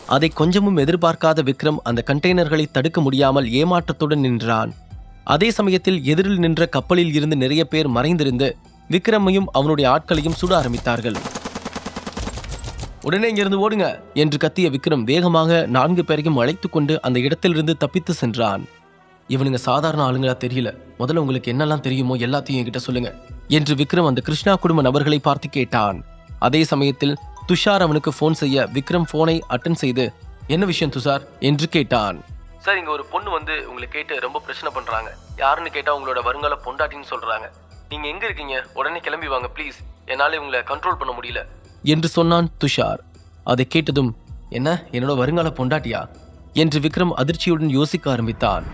அதை கொஞ்சமும் எதிர்பார்க்காத விக்ரம் அந்த கண்டெய்னர்களை தடுக்க முடியாமல் ஏமாற்றத்துடன் நின்றான். அதே சமயத்தில் எதிரில் நின்ற கப்பலில் இருந்து நிறைய பேர் மறைந்திருந்து விக்ரமையும் அவனுடைய ஆட்களையும் சுட ஆரம்பித்தார்கள். உடனே இங்கிருந்து ஓடுங்க என்று கத்திய விக்ரம் வேகமாக 4 பேரையும் அழைத்துக் கொண்டு அந்த இடத்திலிருந்து தப்பித்து சென்றான். இவனுங்க சாதாரண ஆளுங்களா தெரியல, முதல்ல உங்களுக்கு என்னெல்லாம் தெரியுமோ எல்லாத்தையும் என்கிட்ட சொல்லுங்க என்று விக்ரம் அந்த கிருஷ்ணா குடும்ப நபர்களை பார்த்து கேட்டான். அதே சமயத்தில் துஷார் அவனுக்கு போன் செய்ய விக்ரம் போனை அட்டன் செய்து, என்ன விஷயம் துஷார் என்று கேட்டான். சார், இங்க ஒரு பொண்ணு வந்து உங்களை கேட்டு ரொம்ப பிரச்சனை பண்றாங்க. யாருன்னு கேட்டா உங்களோட வருங்கால பொண்டாட்டின்னு சொல்றாங்க. நீங்க எங்க இருக்கீங்க? உடனே கிளம்பி வாங்க ப்ளீஸ், என்னால உங்களை கண்ட்ரோல் பண்ண முடியல என்று சொன்னான் துஷார். அதை கேட்டதும், என்ன என்னோட வருங்கால பொண்டாட்டியா என்று விக்ரம் அதிர்ச்சியுடன் யோசிக்க ஆரம்பித்தான்.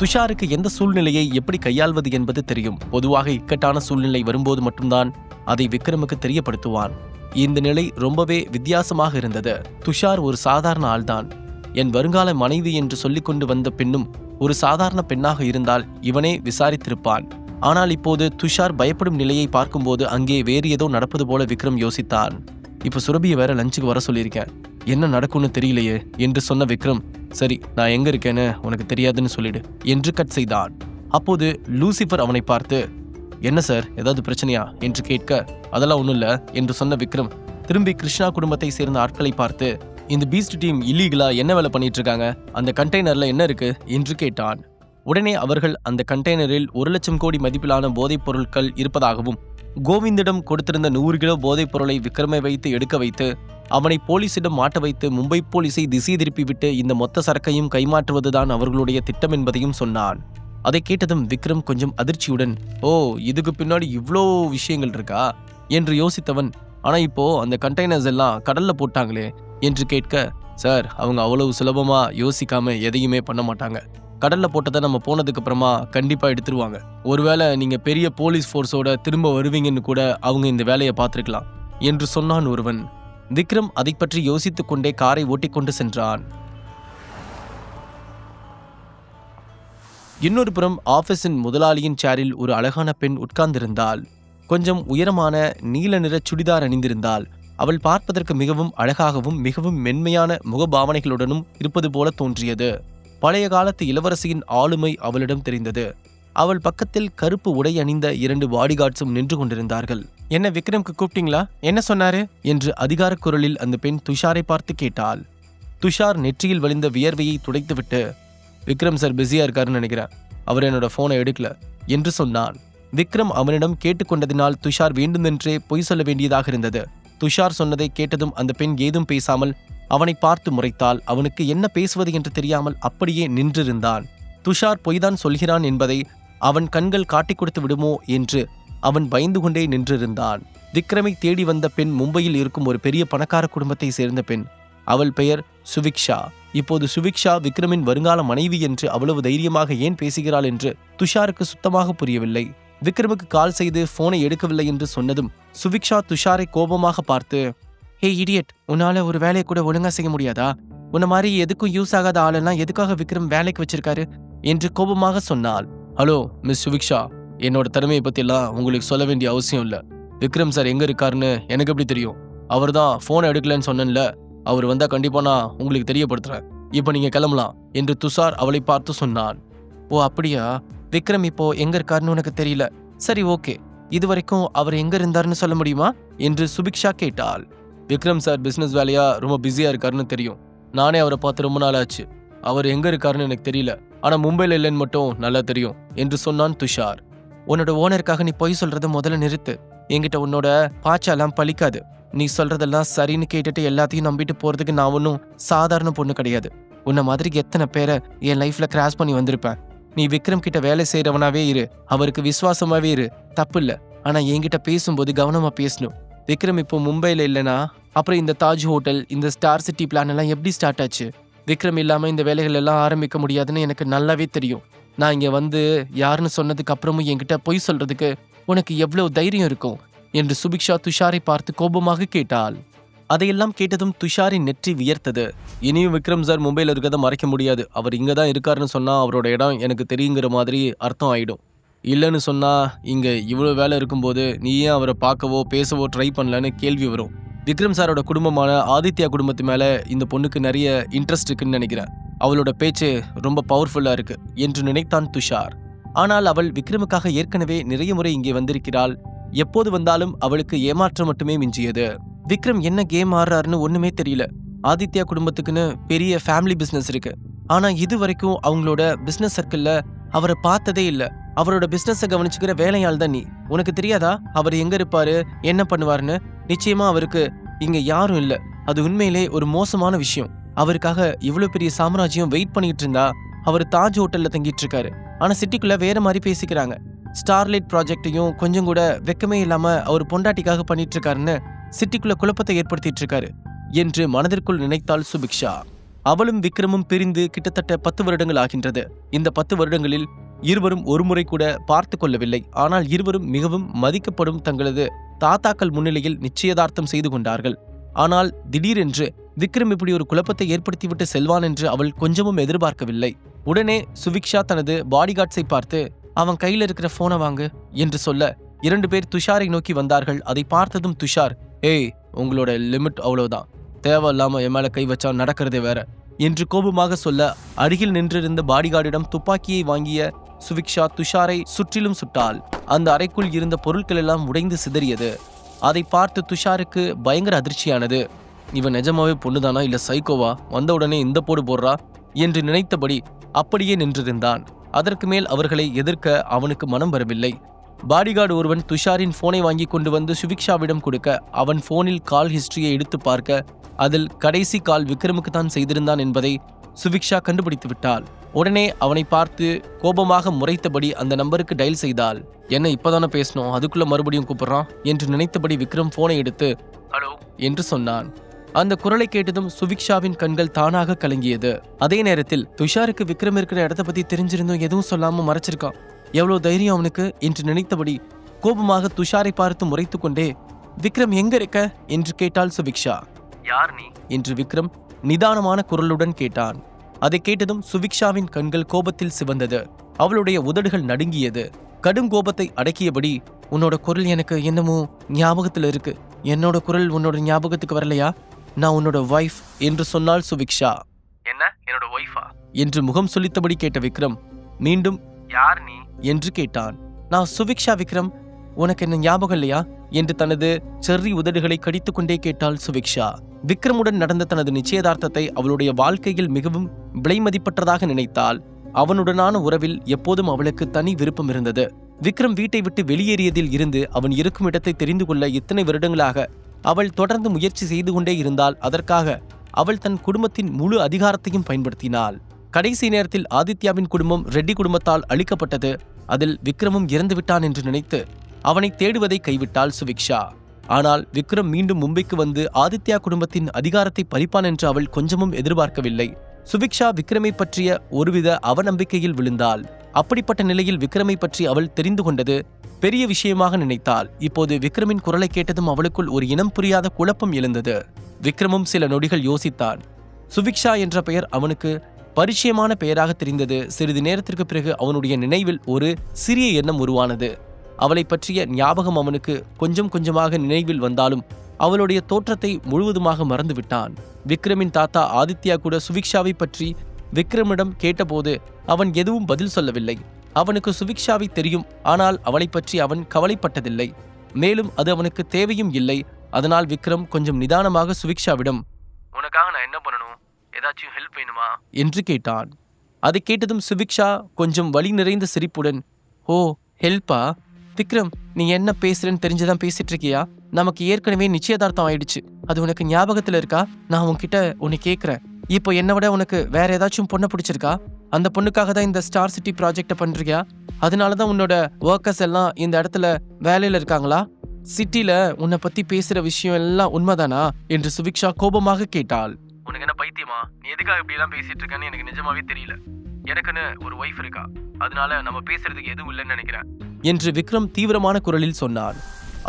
துஷாருக்கு எந்த சூழ்நிலையை எப்படி கையாள்வது என்பது தெரியும். பொதுவாக இக்கட்டான சூழ்நிலை வரும்போது மட்டும்தான் அதை விக்ரமுக்கு தெரியப்படுத்துவான். இந்த நிலை ரொம்பவே வித்தியாசமாக இருந்தது. துஷார் ஒரு சாதாரண ஆள்தான். என் வருங்கால மனைவி என்று சொல்லிக் கொண்டு வந்த பெண்ணும் ஒரு சாதாரண பெண்ணாக இருந்தால் இவனே விசாரித்திருப்பான். ஆனால் இப்போது துஷார் பயப்படும் நிலையை பார்க்கும்போது அங்கே வேறு ஏதோ நடப்பது போல விக்ரம் யோசித்தான். இப்ப சுரபியை வேற லஞ்சுக்கு வர சொல்லியிருக்கேன், என்ன நடக்கும்னு தெரியலையே என்று சொன்ன விக்ரம், சரி நான் எங்க இருக்கேன்னு உனக்கு தெரியாதுன்னு சொல்லிடு என்று கட் செய்தான். அப்போது லூசிஃபர் அவனை பார்த்து, என்ன சார் ஏதாவது பிரச்சனையா என்று கேட்க, அதெல்லாம் ஒன்றும் இல்லை என்று சொன்ன விக்ரம் திரும்பி கிருஷ்ணா குடும்பத்தை சேர்ந்த ஆட்களை பார்த்து, இந்த பீஸ்ட் டீம் இல்லீகலா என்ன வேலை பண்ணிட்டு இருக்காங்க, அந்த கண்டெய்னர்ல என்ன இருக்கு என்று கேட்டான். உடனே அவர்கள் அந்த கண்டெய்னரில் 1,00,000 கோடி மதிப்பிலான போதைப் பொருட்கள் இருப்பதாகவும் கோவிந்திடம் கொடுத்திருந்த 100 கிலோ போதைப் பொருளை விக்ரமை வைத்து எடுக்க வைத்து அவனை போலீசிடம் மாட்ட வைத்து மும்பை போலீஸை திசை திருப்பிவிட்டு இந்த மொத்த சரக்கையும் கைமாற்றுவதுதான் அவர்களுடைய திட்டம் என்பதையும் சொன்னான். அதை கேட்டதும் விக்ரம் கொஞ்சம் அதிர்ச்சியுடன், ஓ இதுக்கு பின்னாடி இவ்வளோ விஷயங்கள் இருக்கா என்று யோசித்தவன், ஆனா இப்போ அந்த கண்டெய்னர்ஸ் எல்லாம் கடல்ல போட்டாங்களே என்று கேட்க, சார் அவங்க அவ்வளவு சுலபமா யோசிக்காம எதையுமே பண்ண மாட்டாங்க. கடல்ல போட்டதை நம்ம போனதுக்கு அப்புறமா கண்டிப்பா எடுத்துருவாங்க. ஒருவேளை நீங்க பெரிய போலீஸ் ஃபோர்ஸோட திரும்ப வருவீங்கன்னு கூட அவங்க இந்த வேலையை பார்த்திருக்கலாம் என்று சொன்னான் ஒருவன். விக்ரம் அதை பற்றி யோசித்துக் கொண்டே காரை ஓட்டிக்கொண்டு சென்றான். இன்னொரு புறம் ஆபீஸின் முதலாளியின் சேரில் ஒரு அழகான பெண் உட்கார்ந்திருந்தாள். கொஞ்சம் உயரமான நீல நிற சுடிதார் அணிந்திருந்தாள். அவள் பார்ப்பதற்கு மிகவும் அழகாகவும் மிகவும் மென்மையான முகபாவனைகளுடனும் இருப்பது போல தோன்றியது. பழைய காலத்து இளவரசியின் ஆளுமை அவளிடம் தெரிந்தது. அவள் பக்கத்தில் கருப்பு உடை அணிந்த 2 பாடிகார்ட்ஸும் நின்று கொண்டிருந்தார்கள். என்ன விக்ரம்க்கு கூப்பிட்டீங்களா, என்ன சொன்னாரு என்று அதிகார குரலில் அந்த பெண் துஷாரை பார்த்து கேட்டாள். துஷார் நெற்றியில் வழிந்த வியர்வையை துடைத்துவிட்டு, விக்ரம் சார் பிஸியா இருக்காருன்னு நினைக்கிறேன், அவர் என்னோட போனை எடுக்கல என்று சொன்னான். விக்ரம் அவனிடம் கேட்டுக்கொண்டதினால் துஷார் வேண்டுமென்றே பொய் சொல்ல வேண்டியதாக இருந்தது. துஷார் சொன்னதை கேட்டதும் அந்த பெண் ஏதும் பேசாமல் அவனை பார்த்து முறைத்தாள். அவனுக்கு என்ன பேசுவது என்று தெரியாமல் அப்படியே நின்றிருந்தான். துஷார் பொய்தான் சொல்கிறான் என்பதை அவன் கண்கள் காட்டிக் கொடுத்து விடுமோ என்று அவன் பயந்து கொண்டே நின்றிருந்தான். விக்ரமை தேடி வந்த பெண் மும்பையில் இருக்கும் ஒரு பெரிய பணக்கார குடும்பத்தை சேர்ந்த பெண். அவள் பெயர் சுவிக்ஷா. இப்போது சுவிக்ஷா விக்ரமின் வருங்கால மனைவி என்று அவ்வளவு தைரியமாக ஏன் பேசுகிறாள் என்று துஷாருக்கு சுத்தமாக புரியவில்லை. விக்ரமுக்கு கால் செய்து போனை எடுக்கவில்லை என்று சொன்னதும் சுவிக்ஷா துஷாரை கோபமாக பார்த்து, ஹே இடியட், உன்னால ஒரு வேலையை கூட ஒழுங்கா செய்ய முடியாதா? உன்ன மாதிரி எதுக்கும் யூஸ் ஆகாத ஆளெல்லாம் எதுக்காக விக்ரம் வேலைக்கு வச்சிருக்காரு என்று கோபமாக சொன்னாள். ஹலோ மிஸ் சுவிக்ஷா, என்னோட திறமையை பத்தியெல்லாம் உங்களுக்கு சொல்ல வேண்டிய அவசியம் இல்ல. விக்ரம் சார் எங்க இருக்காருன்னு எனக்கு எப்படி தெரியும்? அவர் தான் போனை எடுக்கலன்னு சொன்னேன்ல, அவர் வந்தா கண்டிப்பா நான் உங்களுக்கு தெரியப்படுத்துறேன். இப்ப நீங்க கிளம்பலாம் என்று துஷார் அவளை பார்த்து சொன்னான். ஓ அப்படியா, விக்ரம் இப்போ எங்க இருக்காருன்னு உனக்கு தெரியல, சரி ஓகே, இதுவரைக்கும் அவர் எங்க இருந்தாருன்னு சொல்ல முடியுமா என்று சுபிக்ஷா கேட்டாள். விக்ரம் சார் பிசினஸ் வேலையா ரொம்ப பிஸியா இருக்காருன்னு தெரியும். நானே அவரை பார்த்து ரொம்ப நாள் ஆச்சு. அவர் எங்க இருக்காருன்னு எனக்கு தெரியல, ஆனா மும்பைல இல்லைன்னு மட்டும் நல்லா தெரியும் என்று சொன்னான் துஷார். உன்னோட ஓனருக்காக நீ பொய் சொல்றத முதல்ல நிறுத்து. என்கிட்ட உன்னோட பாச்சாலாம் பலிக்காது. நீ சொல்றதெல்லாம் சரின்னு கேட்டுட்டு எல்லாத்தையும் நம்பிட்டு போறதுக்கு நான் ஒன்றும் சாதாரண பொண்ணு கிடையாது. உன்ன மாதிரி எத்தனை பேரை என் லைஃப்ல கிராஸ் பண்ணி வந்திருப்பேன். நீ விக்ரம் கிட்ட வேலை செய்யறவனாவே இரு, அவருக்கு விசுவாசமாவே இரு, தப்பு இல்ல. ஆனா என்கிட்ட பேசும்போது கவனமா பேசணும். விக்ரம் இப்போ மும்பைல இல்லைனா அப்புறம் இந்த தாஜ் ஹோட்டல், இந்த ஸ்டார் சிட்டி பிளான் எல்லாம் எப்படி ஸ்டார்ட் ஆச்சு? விக்ரம் இல்லாம இந்த வேலைகள் எல்லாம் ஆரம்பிக்க முடியாதுன்னு எனக்கு நல்லாவே தெரியும். நான் இங்க வந்து யாருன்னு சொன்னதுக்கு அப்புறமும் என்கிட்ட பொய் சொல்றதுக்கு உனக்கு எவ்வளவு தைரியம் இருக்கும் என்று சுபிக்ஷா துஷாரை பார்த்து கோபமாக கேட்டாள். அதையெல்லாம் கேட்டதும் துஷாரின் நெற்றி வியர்த்தது. இனியும் விக்ரம் சார் மும்பையில் இருக்கிறத மறைக்க முடியாது. அவர் இங்க தான் இருக்காருன்னு சொன்னா அவரோட இடம் எனக்கு தெரியுங்கிற மாதிரி அர்த்தம் ஆயிடும். இல்லைன்னு சொன்னா இங்க இவ்வளோ வேலை இருக்கும்போது நீ ஏன் அவரை பார்க்கவோ பேசவோ ட்ரை பண்ணலன்னு கேள்வி வரும். விக்ரம் சாரோட குடும்பமான ஆதித்யா குடும்பத்து மேல இந்த பொண்ணுக்கு நிறைய இன்ட்ரெஸ்ட் இருக்குன்னு நினைக்கிறேன். அவளோட பேச்சு ரொம்ப பவர்ஃபுல்லா இருக்கு என்று நினைத்தான் துஷார். ஆனால் அவள் விக்ரமுக்காக ஏற்கனவே நிறைய முறை இங்கே வந்திருக்கிறாள். எப்போது வந்தாலும் அவளுக்கு ஏமாற்றம் மட்டுமே மிஞ்சியது. விக்ரம் என்ன கேம் ஆடுறாருன்னு ஒண்ணுமே தெரியல. ஆதித்யா குடும்பத்துக்குன்னு பெரிய ஃபேமிலி பிசினஸ் இருக்கு. ஆனா இது வரைக்கும் அவங்களோட பிசினஸ் சர்க்கிள்ல அவரை பார்த்ததே இல்ல. அவரோட பிசினஸை கவனிச்சுக்கிற வேலையாள் தான் நீ. உனக்கு தெரியாதா அவர் எங்க இருப்பாரு, என்ன பண்ணுவாருன்னு? நிச்சயமா அவருக்கு இங்க யாரும் இல்ல. அது உண்மையிலே ஒரு மோசமான விஷயம். அவருக்காக இவ்வளவு பெரிய சாம்ராஜ்யம் வெயிட் பண்ணிட்டு இருந்தா அவர் தாஜ் ஹோட்டல்ல தங்கிட்டு இருக்காரு. ஆனா சிட்டிக்குள்ள வேற மாதிரி பேசிக்கிறாங்க. ஸ்டார்லைட் ப்ராஜெக்டையும் கொஞ்சம் கூட வெக்கமே இல்லாம அவர் பொண்டாட்டிக்காக பண்ணிட்டு இருக்காருன்னு சிட்டிக்குள்ள குழப்பத்தை ஏற்படுத்திட்டு இருக்காரு என்று மனதிற்குள் நினைத்தாள் சுபிக்ஷா. அவளும் விக்ரமும் பிரிந்து கிட்டத்தட்ட 10 வருடங்கள் ஆகின்றது. இந்த 10 வருடங்களில் இருவரும் ஒருமுறை கூட பார்த்து கொள்ளவில்லை. ஆனால் இருவரும் மிகவும் மதிக்கப்படும் தங்களது தாத்தாக்கள் முன்னிலையில் நிச்சயதார்த்தம் செய்து கொண்டார்கள். ஆனால் திடீரென்று விக்ரம் இப்படி ஒரு குழப்பத்தை ஏற்படுத்திவிட்டு செல்வான் என்று அவள் கொஞ்சமும் எதிர்பார்க்கவில்லை. உடனே சுபிக்ஷா தனது பாடிகார்ட்ஸை பார்த்து அவன் கையில் இருக்கிற போனை வாங்கு என்று சொல்ல 2 பேர் துஷாரை நோக்கி வந்தார்கள். அதை பார்த்ததும் துஷார், ஏய் உங்களோட லிமிட் அவ்வளவுதான், தேவையில்லாம என் மேல கை வச்சா நடக்கிறதே வேற என்று கோபமாக சொல்ல அருகில் நின்றிருந்த பாடிகார்டிடம் துப்பாக்கியை வாங்கிய சுபிக்ஷா துஷாரை சுற்றிலும் சுட்டாள். அந்த அறைக்குள் இருந்த பொருட்கள் எல்லாம் உடைந்து சிதறியது. அதை பார்த்து துஷாருக்கு பயங்கர அதிர்ச்சியானது. இவன் நிஜமாவே பொண்ணுதானா இல்ல சைக்கோவா, வந்தவுடனே இந்த போடு போடுறா என்று நினைத்தபடி அப்படியே நின்றிருந்தான். அதற்கு மேல் அவர்களை எதிர்க்க அவனுக்கு மனம் வரவில்லை. பாடிகார்டு ஒருவன் துஷாரின் போனை வாங்கி கொண்டு வந்து சுபிக்ஷாவிடம் கொடுக்க அவன் போனில் கால் ஹிஸ்டரியை எடுத்து பார்க்க அதில் கடைசி கால் விக்ரமுக்கு தான் செய்திருந்தான் என்பதை சுபிக்ஷா கண்டுபிடித்து விட்டாள். உடனே அவனை பார்த்து கோபமாக முறைத்தபடி அந்த நம்பருக்கு டயல் செய்தாள். என்ன இப்பதானே பேசணும், அதுக்குள்ள மறுபடியும் கூப்பிடுறான் என்று நினைத்தபடி விக்ரம் போனை எடுத்து ஹலோ என்று சொன்னான். அந்த குரலை கேட்டதும் சுபிக்ஷாவின் கண்கள் தானாக கலங்கியது. அதே நேரத்தில் துஷாருக்கு விக்ரம் இருக்கிற இடத்த பத்தி தெரிஞ்சிருந்தும் எதுவும் சொல்லாம மறைச்சிருக்கான். எவ்வளவு தைரியம் அவனுக்கு என்று நினைத்தபடி கோபமாக துஷாரை பார்த்து முறைத்து கொண்டே விக்ரம் எங்க இருக்க என்று கேட்டாள் சுபிக்ஷா. யார் நீ என்று விக்ரம் நிதானமான குரலுடன் கேட்டான். அதை கேட்டதும் சுபிக்ஷாவின் கண்கள் கோபத்தில் சிவந்தது. அவளுடைய உதடுகள் நடுங்கியது. கடும் கோபத்தை அடக்கியபடி உன்னோட குரல் எனக்கு என்னமோ ஞாபகத்துல இருக்கு. என்னோட குரல் உன்னோட ஞாபகத்துக்கு வரலையா? நான் உன்னோட வைஃப் என்று சொன்னாள் சுபிக்ஷா. என்ன என்னோட வைஃபா என்று முகம் சுளித்தபடி கேட்ட விக்ரம் மீண்டும் யார் நீ என்று கேட்டான். நான் சுபிக்ஷா விக்ரம், உனக்கு என்ன ஞாபகம் இல்லையா என்று தனது செர்ரி உதடுகளை கடித்துக் கொண்டே கேட்டாள் சுபிக்ஷா. விக்ரமுடன் நடந்த தனது நிச்சயதார்த்தத்தை அவளுடைய வாழ்க்கையில் மிகவும் விலைமதிப்பற்றதாக நினைத்தாள். அவனுடனான உறவில் எப்போதும் அவளுக்கு தனி விருப்பம் இருந்தது. விக்ரம் வீட்டை விட்டு வெளியேறியதில் இருந்து அவன் இருக்கும் இடத்தை தெரிந்து கொள்ள இத்தனை வருடங்களாக அவள் தொடர்ந்து முயற்சி செய்து கொண்டே இருந்தாள். அதற்காக அவள் தன் குடும்பத்தின் முழு அதிகாரத்தையும் பயன்படுத்தினாள். கடைசி நேரத்தில் ஆதித்யாவின் குடும்பம் ரெட்டி குடும்பத்தால் அழிக்கப்பட்டது. அதில் விக்ரமும் இறந்து விட்டான் என்று நினைத்து அவனை தேடுவதை கைவிட்டாள் சுபிக்ஷா. ஆனால் விக்ரம் மீண்டும் மும்பைக்கு வந்து ஆதித்யா குடும்பத்தின் அதிகாரத்தை பறிப்பான் என்று அவள் கொஞ்சமும் எதிர்பார்க்கவில்லை. சுபிக்ஷா விக்ரமை பற்றிய ஒருவித அவநம்பிக்கையில் விழுந்தாள். அப்படிப்பட்ட நிலையில் விக்ரமை பற்றி அவள் தெரிந்து கொண்டது பெரிய விஷயமாக நினைத்தாள். இப்போது விக்ரமின் குரலை கேட்டதும் அவளுக்குள் ஒரு இனம் புரியாத குழப்பம் எழுந்தது. விக்ரமும் சில நொடிகள் யோசித்தான். சுபிக்ஷா என்ற பெயர் அவனுக்கு பரிச்சயமான பெயராக தெரிந்தது. சிறிது நேரத்திற்கு பிறகு அவனுடைய நினைவில் ஒரு சிறிய எண்ணம் உருவானது. அவளை பற்றிய ஞாபகம் அவனுக்கு கொஞ்சம் கொஞ்சமாக நினைவில் வந்தாலும் அவளுடைய தோற்றத்தை முழுவதுமாக மறந்துவிட்டான். விக்ரமின் தாத்தா ஆதித்யா கூட சுபிக்ஷாவை பற்றி விக்ரமிடம் கேட்டபோது அவன் எதுவும் பதில் சொல்லவில்லை. அவனுக்கு சுபிக்ஷாவை தெரியும், ஆனால் அவளை பற்றி அவன் கவலைப்பட்டதில்லை. மேலும் அது அவனுக்கு தேவையும் இல்லை. அதனால் விக்ரம் கொஞ்சம் நிதானமாக சுபிக்ஷாவிடம் உனக்காக நான் என்ன பண்ணணும், ஏதாச்சும் ஹெல்ப் வேணுமா என்று கேட்டான். அதை கேட்டதும் சுபிக்ஷா கொஞ்சம் வலி நிறைந்த சிரிப்புடன் ஓ ஹெல்ப்பா விக்ரம், நீ என்ன பேசுறேன்னு தெரிஞ்சுதான் பேசிட்டு இருக்கியா? நமக்கு ஏற்கனவே நிச்சயதார்த்தம் ஆயிடுச்சு. அது உனக்கு ஞாபகத்துல இருக்கா? நான் உன்கிட்ட உன்னை கேட்கிறேன், இப்போ என்னை விட உனக்கு வேற ஏதாச்சும் பொண்ணை பிடிச்சிருக்கா? அந்த பொண்ணுக்காக தான் இந்த ஸ்டார் சிட்டி ப்ராஜெக்டை பண்றியா? அதனாலதான் உன்னோட ஒர்க்கர்ஸ் எல்லாம் இந்த இடத்துல வேலையில இருக்காங்களா? சிட்டில உன்னை பத்தி பேசுற விஷயம் எல்லாம் உண்மைதானா என்று சுபிக்ஷா கோபமாக கேட்டாள். உனக்கு என்ன பைத்தியமா? நீ எதுக்காக இப்படி எல்லாம் பேசிட்டு இருக்கன்னு எனக்கு நிஜமாவே தெரியல. எனக்குன்னு ஒரு வைஃப் இருக்கா, அதனால நம்ம பேசுறதுக்கு எதுவும் இல்லைன்னு நினைக்கிறேன் என்று விக்ரம் தீவிரமான குரலில் சொன்னான்.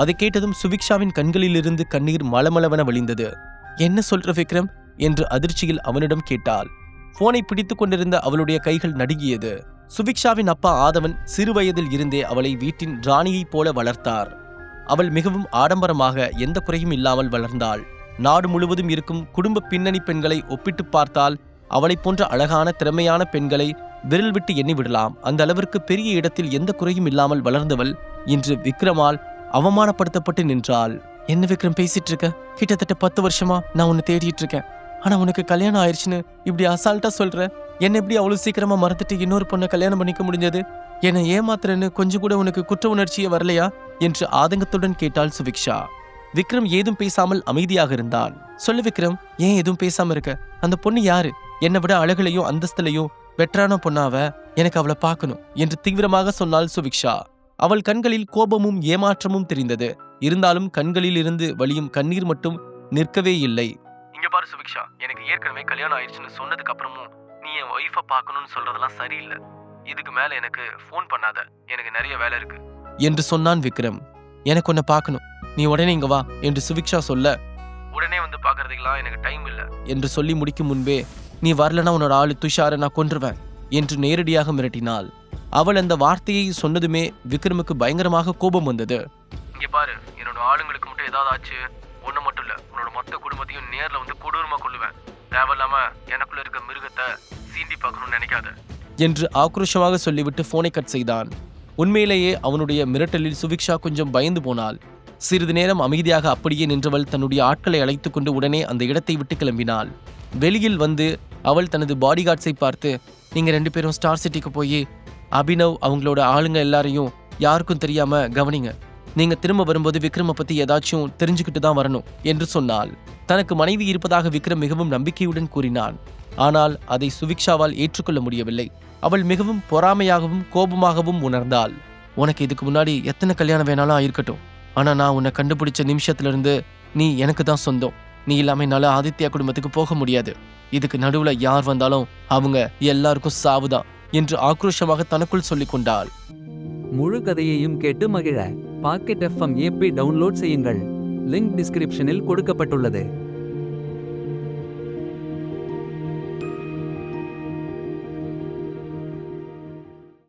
அதை கேட்டதும் சுபிக்ஷாவின் கண்களிலிருந்து கண்ணீர் மளமளவென வழிந்தது. என்ன சொல்ற விக்ரம் என்று அதிர்ச்சியில் அவனிடம் கேட்டாள். போனை பிடித்துக் கொண்டிருந்த அவளுடைய கைகள் நடுங்கியது. சுபிக்ஷாவின் அப்பா ஆதவன் சிறுவயதில் இருந்தே அவளை வீட்டின் ராணியைப் போல வளர்த்தார். அவள் மிகவும் ஆடம்பரமாக எந்த குறையும் இல்லாமல் வளர்ந்தாள். நாடு முழுவதும் இருக்கும் குடும்ப பின்னணி பெண்களை ஒப்பிட்டு பார்த்தால் அவளைப் போன்ற அழகான திறமையான பெண்களை விரல் விட்டு எண்ணி விடலாம். அந்த அளவிற்கு பெரிய இடத்தில் எந்த குறையும் இல்லாமல் வளர்ந்தவள் இன்று விக்ரமால் அவமானப்படுத்தப்பட்டு நின்றாள். என்ன விக்ரம் பேசிட்டு இருக்க? கிட்டத்தட்ட 10 வருஷமா நான் உன்னை தேடிட்டு இருக்கேன். ஆனா உனக்கு கல்யாணம் ஆயிடுச்சுன்னு இப்படி அசால்ட்டா சொல்ற. என்ன எப்படி அவ்வளவு சீக்கிரமா மறந்துட்டு இன்னொரு பொண்ணை கல்யாணம் பண்ணிக்க முடிஞ்சது? என்னை ஏமாத்துறன்னு கொஞ்சம் கூட உனக்கு குற்ற உணர்ச்சியே வரலையா என்று ஆதங்கத்துடன் கேட்டாள் சுபிக்ஷா. விக்ரம் ஏதும் பேசாமல் அமைதியாக இருந்தான். சொல்லு விக்ரம், ஏன் எதுவும் பேசாம இருக்க? அந்த பொண்ணு யாரு? என்னை விட அழகுலையும் அந்தஸ்துலையும் வெற்றான பொண்ணாவ, எனக்கு அவளை பார்க்கணும் என்று தீவிரமாக சொன்னாள் சுபிக்ஷா. அவள் கண்களில் கோபமும் ஏமாற்றமும் தெரிந்தது. இருந்தாலும் கண்களில் இருந்து வழியும் கண்ணீர் மட்டும் நிற்கவே இல்லை. இங்க பாரு சுபிக்ஷா, எனக்கு ஏற்கனவே கல்யாணம் ஆயிடுச்சுன்னு சொன்னதுக்கு அப்புறமும் நீ என் ஒய்ஃபை பார்க்கணும்னு சொல்றதெல்லாம் சரியில்லை. இதுக்கு மேல எனக்கு ஃபோன் பண்ணாத, எனக்கு நிறைய வேலை இருக்கு என்று சொன்னான் விக்ரம். எனக்கு உன்னை பார்க்கணும், நீ உடனே இங்க வா என்று சுபிக்ஷா சொல்ல, உடனே வந்து பாக்குறதுக்கெல்லாம் எனக்கு டைம் இல்ல என்று சொல்லி முடிக்கும் முன்பே, நீ வரலனா உன்னோட ஆளு துஷாரை நான் கொன்றுவேன் என்று நேரடியாக மிரட்டினாள். அவள் அந்த வார்த்தையை சொன்னதுமே விக்ரமுக்கு பயங்கரமாக கோபம் வந்தது. இங்க பாரு, என்னோட ஆளுங்களுக்கு மட்டும் ஏதாவது ஆச்சு, ஒண்ணு மட்டும் இல்ல, உன்னோட மொத்த குடும்பத்தையும் நேர்ல வந்து கொடூரமா கொல்லுவேன். தேவையில்லாம எனக்குள்ள இருக்க மிருகத்தை சீண்டி பார்க்கணும்னு நினைக்காத என்று ஆக்ரோஷமாக சொல்லிவிட்டு போனை கட் செய்தான். உண்மையிலேயே அவனுடைய மிரட்டலில் சுபிக்ஷா கொஞ்சம் பயந்து போனாள். சிறிது நேரம் அமைதியாக அப்படியே நின்றவள் தன்னுடைய ஆட்களை அழைத்துக் கொண்டு உடனே அந்த இடத்தை விட்டு கிளம்பினாள். வெளியில் வந்து அவள் தனது பாடிகார்ட்ஸை பார்த்து, நீங்க 2 பேரும் ஸ்டார் சிட்டிக்கு போய் அபினவ் அவங்களோட ஆளுங்க எல்லாரையும் யாருக்கும் தெரியாம கவனிங்க. நீங்க திரும்ப வரும்போது விக்ரமை பத்தி ஏதாச்சும் தெரிஞ்சுக்கிட்டு தான் வரணும் என்று சொன்னாள். தனக்கு மனைவி இருப்பதாக விக்ரம் மிகவும் நம்பிக்கையுடன் கூறினான். ஆனால் அதை சுபிக்ஷாவால் ஏற்றுக்கொள்ள முடியவில்லை. அவள் மிகவும் பொறாமையாகவும் கோபமாகவும் உணர்ந்தாள். உனக்கு இதுக்கு முன்னாடி எத்தனை கல்யாணம் வேணாலும் ஆயிருக்கட்டும், ஆனா நான் உன்னை கண்டுபிடிச்ச நிமிஷத்துல இருந்து நீ எனக்கு தான் சொந்தம். நீ இல்லாம என்னால ஆதித்யா குடும்பத்துக்கு போக முடியாது. இதுக்கு நடுவுல யார் வந்தாலும் அவங்க எல்லாருக்கும் சாவுதான் என்று ஆக்ரோஷமாக தனக்குள் சொல்லிக் கொண்டாள். முழு கதையையும் கேட்டு மகிழ பாக்கெட் FM ஆப்பை டவுன்லோட் செய்யுங்கள். லிங்க் டிஸ்கிரிப்ஷனில் கொடுக்கப்பட்டுள்ளது.